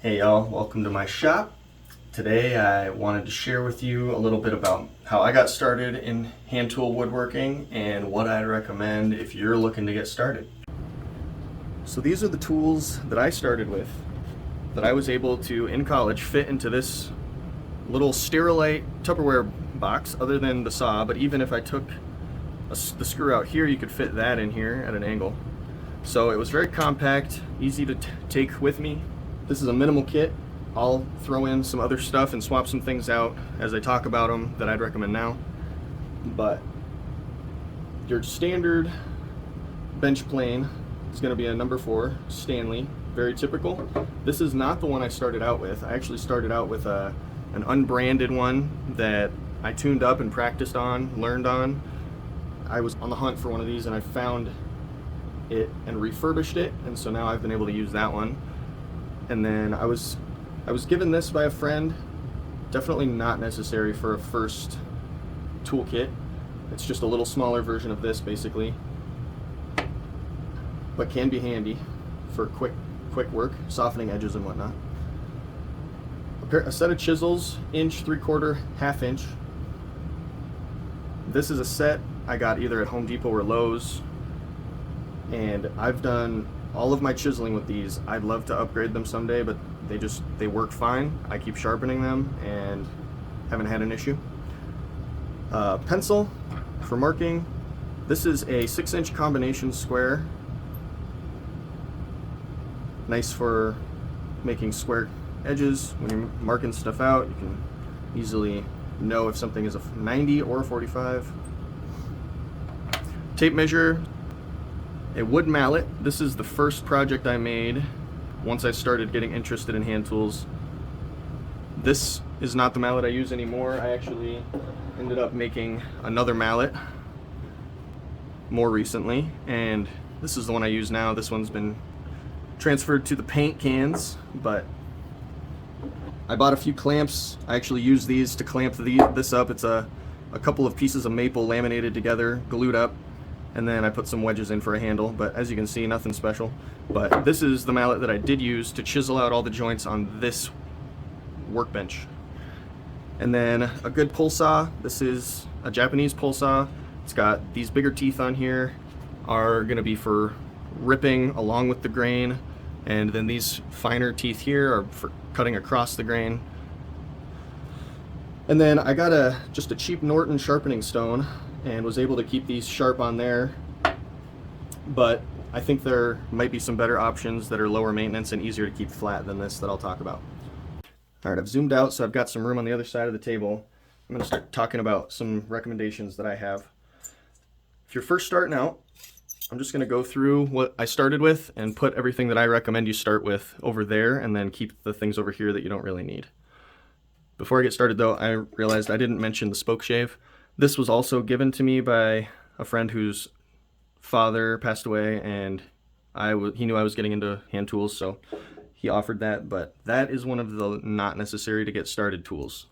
Hey y'all, welcome to my shop. Today I wanted to share with you a little bit about how I got started in hand tool woodworking and what I'd recommend if you're looking to get started. So these are the tools that I started with, that I was able to, in college, fit into this little Sterilite Tupperware box, other than the saw, but even if I took the screw out here, you could fit that in here at an angle. So it was very compact, easy to take with me. This is a minimal kit. I'll throw in some other stuff and swap some things out as I talk about them that I'd recommend now. But your standard bench plane is going to be a number 4 Stanley, very typical. This is not the one I started out with. I actually started out with an unbranded one that I tuned up and practiced on, learned on. I was on the hunt for one of these and I found it and refurbished it, and so now I've been able to use that one. And then I was given this by a friend. Definitely not necessary for a first toolkit. It's just a little smaller version of this basically, but can be handy for quick work, softening edges and whatnot. A set of chisels, 1 3/4, 1/2 inch. This is a set I got either at Home Depot or Lowe's, and I've done all of my chiseling with these. I'd love to upgrade them someday, but they work fine. I keep sharpening them and haven't had an issue. Pencil for marking. This is a 6-inch combination square. Nice for making square edges. When you're marking stuff out, you can easily know if something is a 90 or a 45. Tape measure. A wood mallet. This is the first project I made once I started getting interested in hand tools. This is not the mallet I use anymore. I actually ended up making another mallet more recently, and this is the one I use now. This one's been transferred to the paint cans, but I bought a few clamps. I actually use these to clamp this up. It's a couple of pieces of maple laminated together, glued up, and then I put some wedges in for a handle, but as you can see, nothing special. But this is the mallet that I did use to chisel out all the joints on this workbench. And then a good pull saw. This is a Japanese pull saw. It's got these bigger teeth on here, are gonna be for ripping along with the grain, and then these finer teeth here are for cutting across the grain. And then I got just a cheap Norton sharpening stone and was able to keep these sharp on there, but I think there might be some better options that are lower maintenance and easier to keep flat than this that I'll talk about. Alright, I've zoomed out so I've got some room on the other side of the table. I'm going to start talking about some recommendations that I have. If you're first starting out, I'm just going to go through what I started with and put everything that I recommend you start with over there, and then keep the things over here that you don't really need. Before I get started though, I realized I didn't mention the spoke shave. This was also given to me by a friend whose father passed away, and he knew I was getting into hand tools, so he offered that, but that is one of the not necessary to get started tools.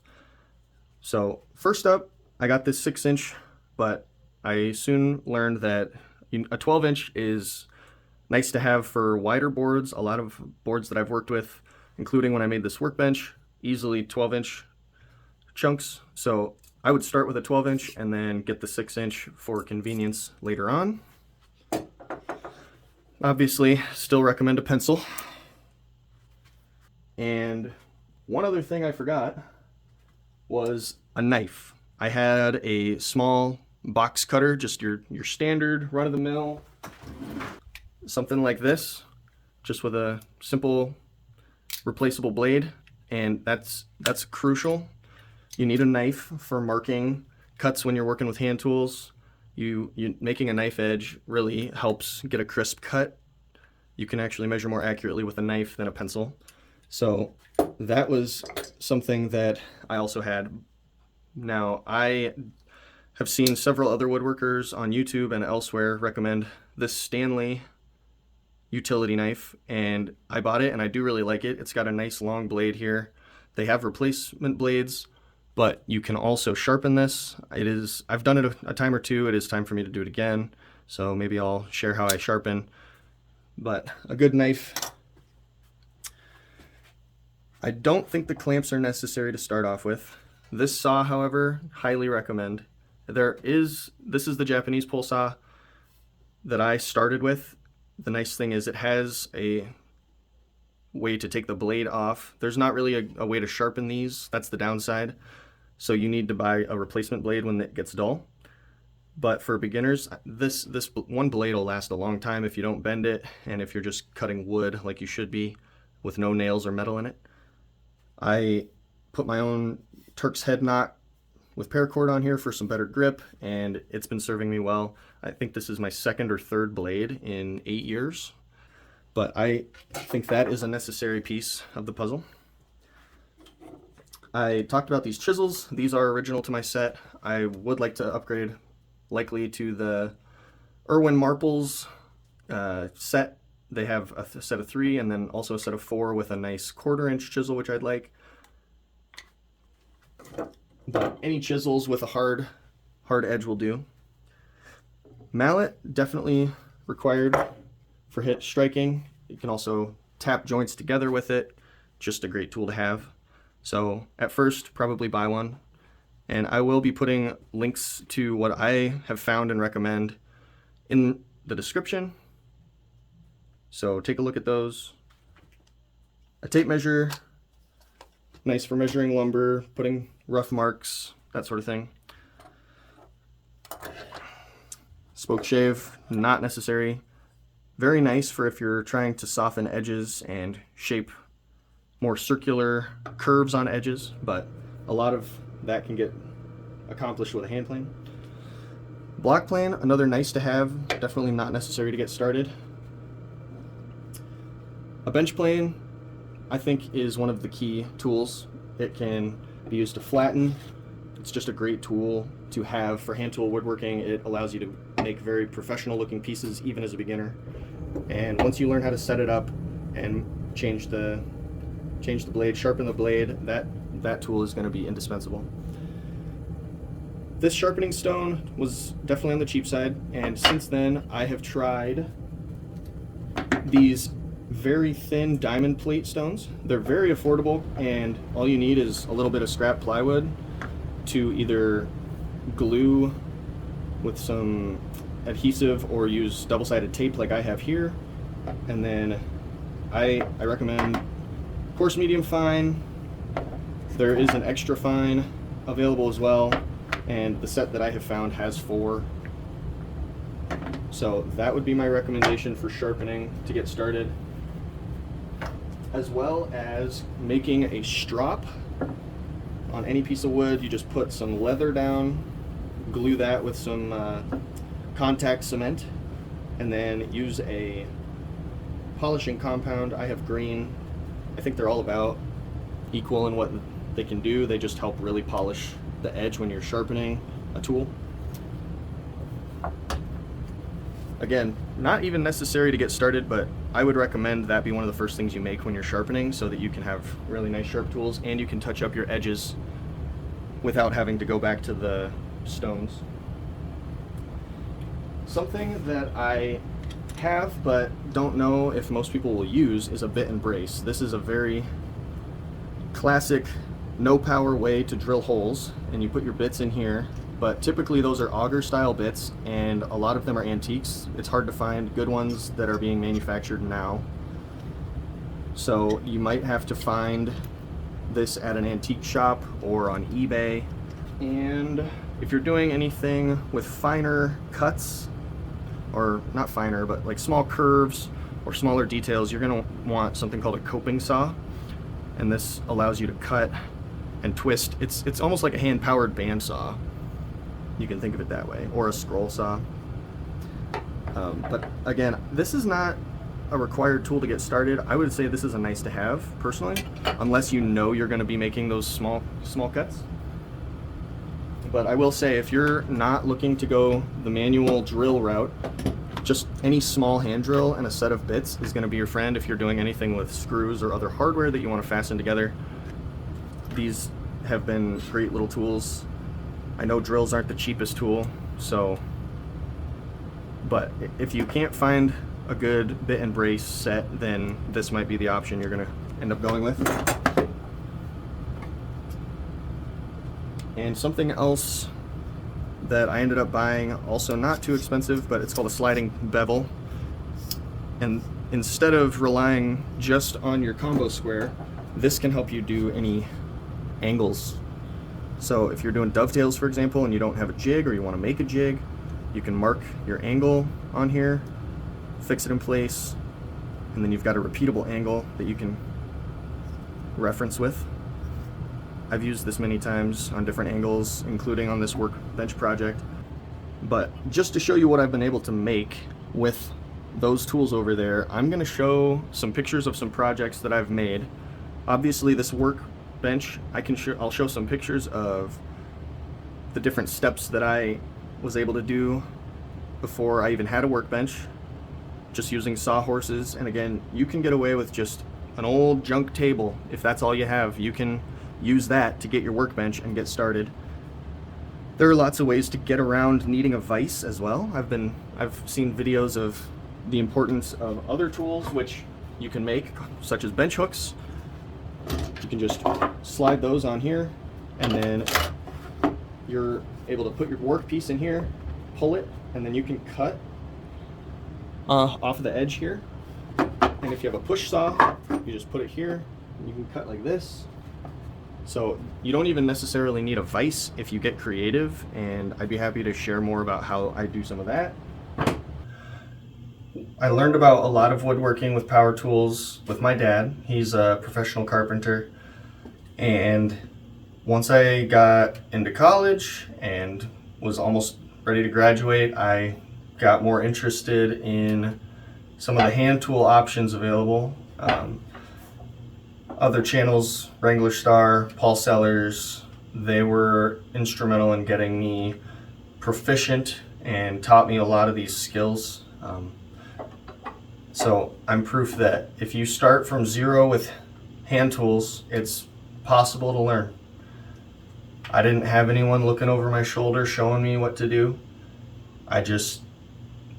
So first up, I got this 6-inch, but I soon learned that a 12-inch is nice to have for wider boards. A lot of boards that I've worked with, including when I made this workbench, easily 12-inch chunks. So I would start with a 12-inch and then get the 6-inch for convenience later on. Obviously, still recommend a pencil. And one other thing I forgot was a knife. I had a small box cutter, just your standard run-of-the-mill, something like this, just with a simple replaceable blade, and that's crucial. You need a knife for marking cuts when you're working with hand tools. You making a knife edge really helps get a crisp cut. You can actually measure more accurately with a knife than a pencil. So that was something that I also had. Now, I have seen several other woodworkers on YouTube and elsewhere recommend this Stanley utility knife, and I bought it and I do really like it. It's got a nice long blade here. They have replacement blades, but you can also sharpen this. I've done it a time or two. It is time for me to do it again, so maybe I'll share how I sharpen. But a good knife. I don't think the clamps are necessary to start off with. This saw, however, highly recommend. This is the Japanese pole saw that I started with. The nice thing is it has a way to take the blade off. There's not really a way to sharpen these. That's the downside. So you need to buy a replacement blade when it gets dull. But for beginners, this one blade will last a long time if you don't bend it, and if you're just cutting wood like you should be with no nails or metal in it. I put my own Turk's head knot with paracord on here for some better grip, and it's been serving me well. I think this is my second or third blade in 8 years, but I think that is a necessary piece of the puzzle. I talked about these chisels. These are original to my set. I would like to upgrade likely to the Irwin Marples set. They have a set of 3 and then also a set of 4 with a nice 1/4-inch chisel, which I'd like. But any chisels with a hard edge will do. Mallet, definitely required for hit striking. You can also tap joints together with it. Just a great tool to have. So at first, probably buy one. And I will be putting links to what I have found and recommend in the description. So take a look at those. A tape measure, nice for measuring lumber, putting rough marks, that sort of thing. Spoke shave, not necessary. Very nice for if you're trying to soften edges and shape more circular curves on edges, but a lot of that can get accomplished with a hand plane. Block plane, another nice to have, definitely not necessary to get started. A bench plane, I think, is one of the key tools. It can be used to flatten. It's just a great tool to have for hand tool woodworking. It allows you to make very professional looking pieces even as a beginner. And once you learn how to set it up and change the blade, sharpen the blade, that tool is going to be indispensable. This sharpening stone was definitely on the cheap side, and since then I have tried these very thin diamond plate stones. They're very affordable, and all you need is a little bit of scrap plywood to either glue with some adhesive or use double-sided tape like I have here. And then I recommend coarse, medium, fine. There is an extra fine available as well, and the set that I have found has 4. So that would be my recommendation for sharpening to get started, as well as making a strop on any piece of wood. You just put some leather down, glue that with some contact cement, and then use a polishing compound. I have green. I think they're all about equal in what they can do. They just help really polish the edge when you're sharpening a tool. Again, not even necessary to get started, but I would recommend that be one of the first things you make when you're sharpening, so that you can have really nice sharp tools and you can touch up your edges without having to go back to the stones. Something that I have but don't know if most people will use is a bit and brace. This is a very classic no power way to drill holes, and you put your bits in here, but typically those are auger style bits and a lot of them are antiques. It's hard to find good ones that are being manufactured now, so you might have to find this at an antique shop or on eBay. And if you're doing anything with finer cuts, or not finer, but like small curves or smaller details, you're going to want something called a coping saw, and this allows you to cut and twist. It's almost like a hand-powered bandsaw. You can think of it that way, or a scroll saw. But again, this is not a required tool to get started. I would say this is a nice to have, personally, unless you know you're going to be making those small cuts. But I will say, if you're not looking to go the manual drill route, just any small hand drill and a set of bits is going to be your friend if you're doing anything with screws or other hardware that you want to fasten together. These have been great little tools. I know drills aren't the cheapest tool, but if you can't find a good bit and brace set, then this might be the option you're going to end up going with. And something else that I ended up buying, also not too expensive, but it's called a sliding bevel. And instead of relying just on your combo square, this can help you do any angles. So if you're doing dovetails, for example, and you don't have a jig or you want to make a jig, you can mark your angle on here, fix it in place, and then you've got a repeatable angle that you can reference with. I've used this many times on different angles, including on this workbench project. But just to show you what I've been able to make with those tools over there, I'm going to show some pictures of some projects that I've made. Obviously this workbench, I'll show some pictures of the different steps that I was able to do before I even had a workbench, just using sawhorses. And again, you can get away with just an old junk table. If that's all you have, you can use that to get your workbench and get started. There are lots of ways to get around needing a vise as well. I've seen videos of the importance of other tools which you can make, such as bench hooks. You can just slide those on here, and then you're able to put your workpiece in here, pull it, and then you can cut off of the edge here. And if you have a push saw, you just put it here, and you can cut like this. So you don't even necessarily need a vise if you get creative, and I'd be happy to share more about how I do some of that. I learned about a lot of woodworking with power tools with my dad. He's a professional carpenter, and once I got into college and was almost ready to graduate, I got more interested in some of the hand tool options available. Other channels, Wrangler Star, Paul Sellers, they were instrumental in getting me proficient and taught me a lot of these skills. So I'm proof that if you start from zero with hand tools, it's possible to learn. I didn't have anyone looking over my shoulder showing me what to do. I just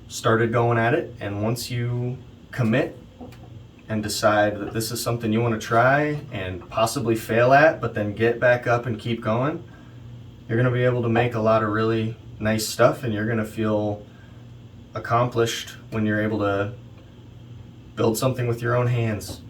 started going at it, and once you commit and decide that this is something you want to try and possibly fail at, but then get back up and keep going, you're going to be able to make a lot of really nice stuff, and you're going to feel accomplished when you're able to build something with your own hands.